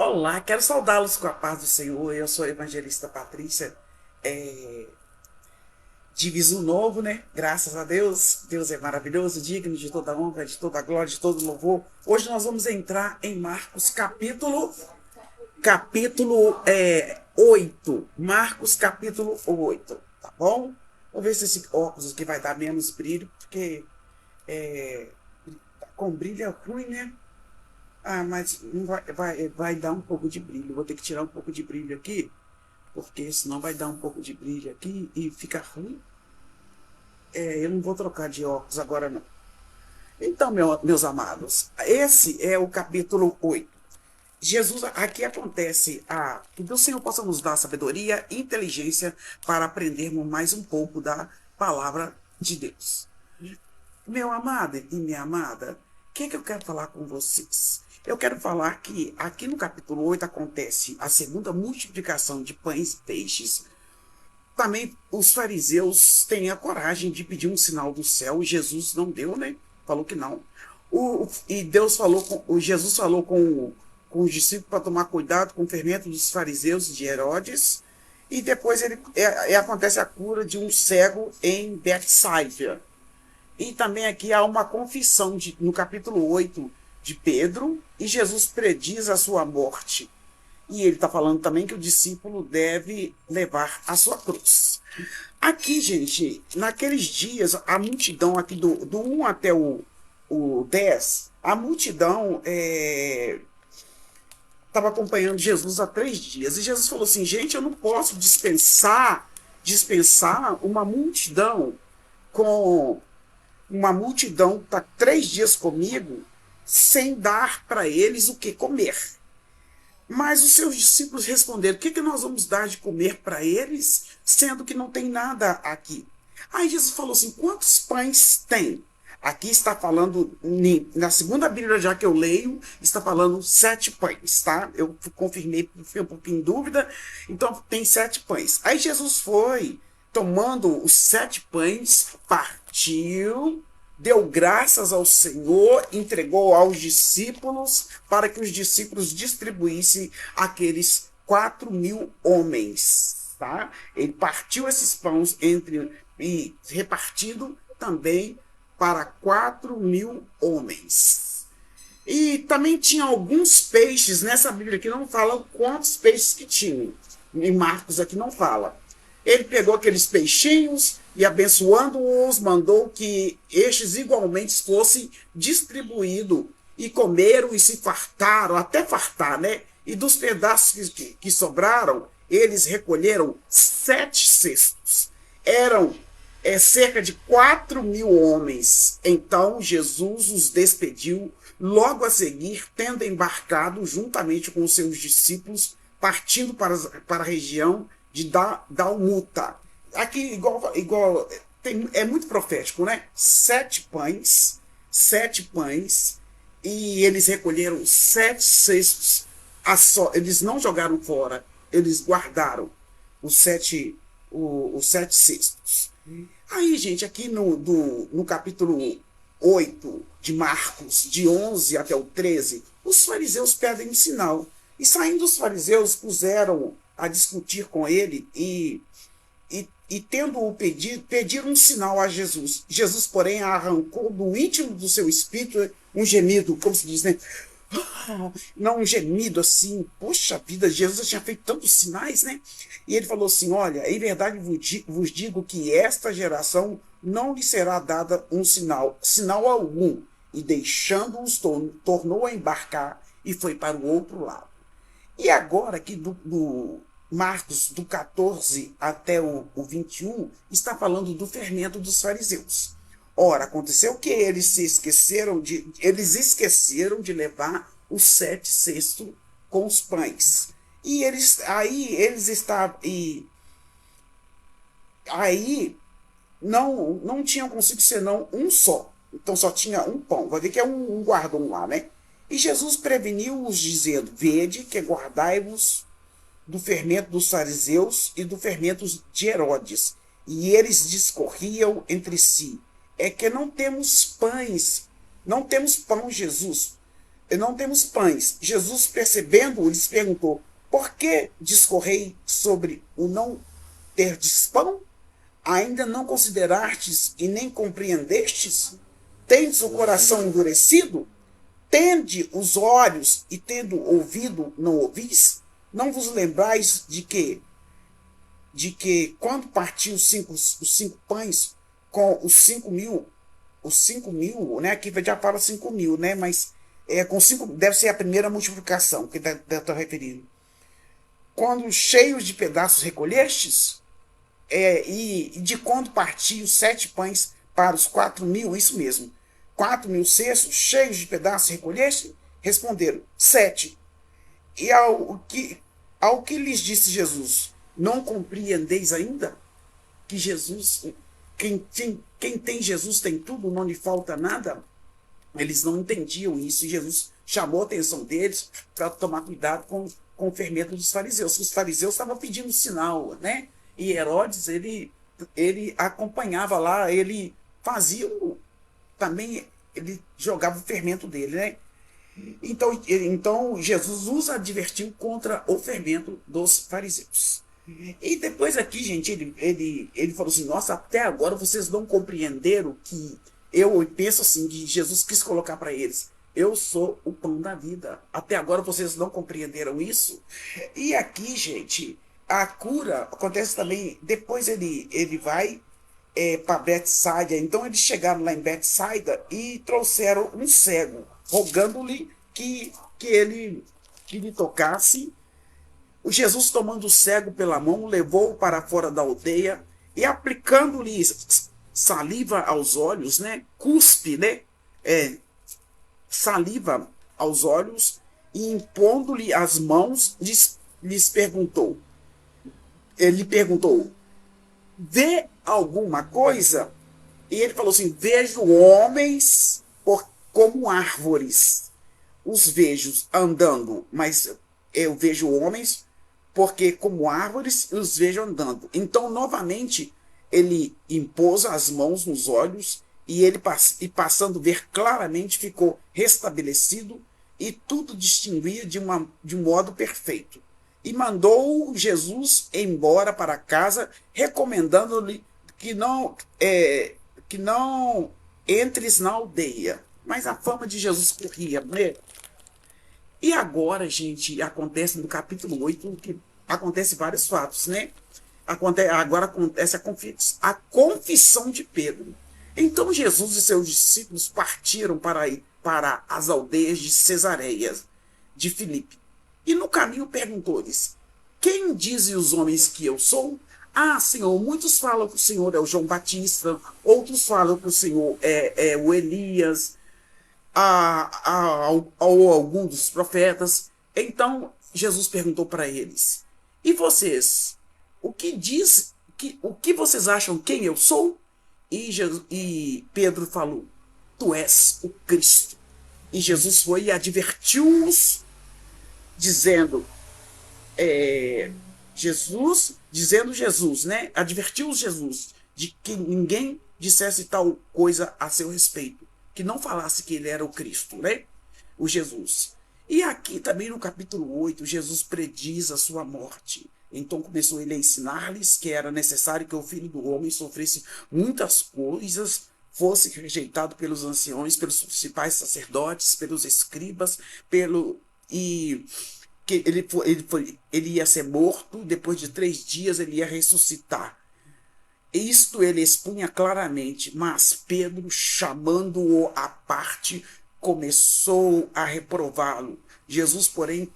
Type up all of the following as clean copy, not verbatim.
Olá, quero saudá-los com a paz do Senhor. Eu sou a evangelista Patrícia, de Viso Novo, né? Graças a Deus. Deus é maravilhoso, digno de toda honra, de toda glória, de todo louvor. Hoje nós vamos entrar em Marcos capítulo 8. Marcos capítulo 8, tá bom? Vou ver se esse óculos aqui vai dar menos brilho, porque com brilho é ruim, né? Ah, mas não vai dar um pouco de brilho. Vou ter que tirar um pouco de brilho aqui, porque senão vai dar um pouco de brilho aqui e fica ruim. Eu não vou trocar de óculos agora, não. Então, meus amados, esse é o capítulo 8. Jesus, aqui acontece que o Senhor possa nos dar sabedoria e inteligência para aprendermos mais um pouco da palavra de Deus. Meu amado e minha amada, o que eu quero falar com vocês? Eu quero falar que aqui no capítulo 8 acontece a segunda multiplicação de pães e peixes. Também os fariseus têm a coragem de pedir um sinal do céu, e Jesus não deu, né? Falou que não. Jesus falou com os discípulos para tomar cuidado com o fermento dos fariseus e de Herodes. E depois acontece a cura de um cego em Betsaida. E também aqui há uma confissão no capítulo 8 de Pedro, e Jesus prediz a sua morte. E ele está falando também que o discípulo deve levar a sua cruz. Aqui, gente, naqueles dias, a multidão aqui do 1 até o 10, a multidão estava acompanhando Jesus há 3 dias. E Jesus falou assim, gente, eu não posso dispensar uma multidão com uma multidão que está 3 dias comigo sem dar para eles o que comer. Mas os seus discípulos responderam, o que nós vamos dar de comer para eles, sendo que não tem nada aqui? Aí Jesus falou assim, quantos pães tem? Aqui está falando, na segunda Bíblia já que eu leio, está falando 7 pães, tá? Eu confirmei, fiquei um pouquinho em dúvida, então tem 7 pães. Aí Jesus foi, tomando os 7 pães, partiu, deu graças ao Senhor, entregou aos discípulos, para que os discípulos distribuíssem aqueles 4.000 homens, tá? Ele partiu esses pães e repartido também para 4.000 homens. E também tinha alguns peixes, nessa Bíblia aqui não fala quantos peixes que tinham, em Marcos aqui não fala. Ele pegou aqueles peixinhos e, abençoando-os, mandou que estes igualmente fossem distribuídos, e comeram e se fartaram, até fartar, né? E dos pedaços que sobraram, eles recolheram 7 cestos. Eram cerca de 4.000 homens. Então Jesus os despediu, logo a seguir, tendo embarcado juntamente com os seus discípulos, partindo para a região de Dalmuta. Aqui, é muito profético, né? 7 pães, e eles recolheram 7 cestos. Eles não jogaram fora, eles guardaram os 7 cestos. Aí, gente, aqui no capítulo 8 de Marcos, de 11 até o 13, os fariseus pedem um sinal. E saindo os fariseus, puseram a discutir com ele e tendo-o pediram um sinal a Jesus. Jesus, porém, arrancou do íntimo do seu espírito um gemido, como se diz, né? Não, um gemido assim, poxa vida, Jesus já tinha feito tantos sinais, né? E ele falou assim, olha, em verdade vos digo que esta geração não lhe será dada um sinal algum. E deixando-os, tornou a embarcar e foi para o outro lado. E agora, aqui do Marcos, do 14 até o 21, está falando do fermento dos fariseus. Ora, aconteceu que eles esqueceram de levar os 7 cestos com os pães. E não tinham consigo senão um só. Então só tinha um pão. Vai ver que é um guardão lá, né? E Jesus preveniu-os, dizendo, vede que guardai-vos do fermento dos fariseus e do fermento de Herodes. E eles discorriam entre si, é que não temos pão, Jesus. e não temos pães. Jesus, percebendo, lhes perguntou: por que discorrei sobre o não terdes pão? Ainda não considerastes e nem compreendestes? Tendes o coração endurecido? Tende os olhos e tendo ouvido, não ouvis? Não vos lembrais de que quando partiu os cinco pães com os 5.000, né? Aqui já fala 5.000, né? Mas com cinco, deve ser a primeira multiplicação que está referindo. Quando cheios de pedaços recolhestes, e de quando partiu os 7 pães para os 4.000, isso mesmo, 4.000 cestos cheios de pedaços recolheste? Responderam, 7. E ao que lhes disse Jesus, não compreendeis ainda? Que Jesus, quem tem Jesus tem tudo, não lhe falta nada? Eles não entendiam isso, e Jesus chamou a atenção deles para tomar cuidado com o fermento dos fariseus. Os fariseus estavam pedindo sinal, né? E Herodes, ele acompanhava lá, ele fazia também, ele jogava o fermento dele, né? Então Jesus os advertiu contra o fermento dos fariseus. E depois aqui, gente, ele falou assim, nossa, até agora vocês não compreenderam que eu penso assim, que Jesus quis colocar para eles, eu sou o pão da vida. Até agora vocês não compreenderam isso? E aqui, gente, a cura acontece também, depois ele vai para Betsaida. Então eles chegaram lá em Betsaida e trouxeram um cego, rogando-lhe que lhe tocasse. O Jesus, tomando o cego pela mão, levou-o para fora da aldeia e, aplicando-lhe saliva aos olhos, né? Cuspe, né? Saliva aos olhos, e impondo-lhe as mãos, lhes perguntou. Ele perguntou, vê alguma coisa? E ele falou assim, vejo homens como árvores. Os vejo andando, mas eu vejo homens porque como árvores os vejo andando. Então, novamente, ele impôs as mãos nos olhos e ele, passando a ver claramente, ficou restabelecido e tudo distinguia de um modo perfeito. E mandou Jesus embora para casa, recomendando-lhe que não entres na aldeia. Mas a fama de Jesus corria, né? E agora, gente, acontece no capítulo 8, que acontece vários fatos, né? Agora acontece a confissão de Pedro. Então Jesus e seus discípulos partiram para ir para as aldeias de Cesareia de Filipe. E no caminho perguntou-lhes, quem dizem os homens que eu sou? Ah, Senhor, muitos falam que o Senhor é o João Batista, outros falam que o Senhor é o Elias, ou algum dos profetas. Então Jesus perguntou para eles, e vocês, o que vocês acham quem eu sou? E Pedro falou, tu és o Cristo. E Jesus foi e advertiu-os, dizendo, Jesus, né? Advertiu-os Jesus de que ninguém dissesse tal coisa a seu respeito, que não falasse que ele era o Cristo, né? O Jesus. E aqui também no capítulo 8, Jesus prediz a sua morte. Então começou ele a ensinar-lhes que era necessário que o Filho do Homem sofresse muitas coisas, fosse rejeitado pelos anciões, pelos principais sacerdotes, pelos escribas, e que ele ia ser morto, depois de 3 dias ele ia ressuscitar. Isto ele expunha claramente, mas Pedro, chamando-o à parte, começou a reprová-lo. Jesus, porém,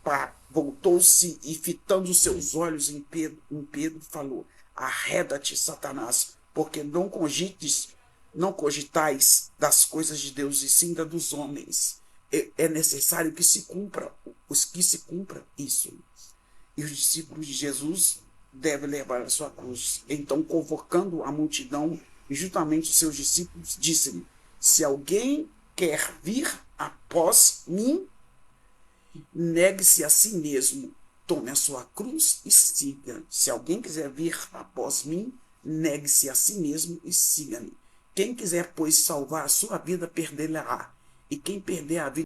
voltou-se e, fitando os seus olhos em Pedro, falou, arreda-te, Satanás, porque não cogitais das coisas de Deus, e sim das dos homens. É necessário que se cumpra isso. E os discípulos de Jesus devem levar a sua cruz. Então, convocando a multidão, e juntamente os seus discípulos, disse-lhe, se alguém quer vir após mim, negue-se a si mesmo, tome a sua cruz e siga. Se alguém quiser vir após mim, negue-se a si mesmo e siga-me. Quem quiser, pois, salvar a sua vida, perdê-la-á. E quem perder a vida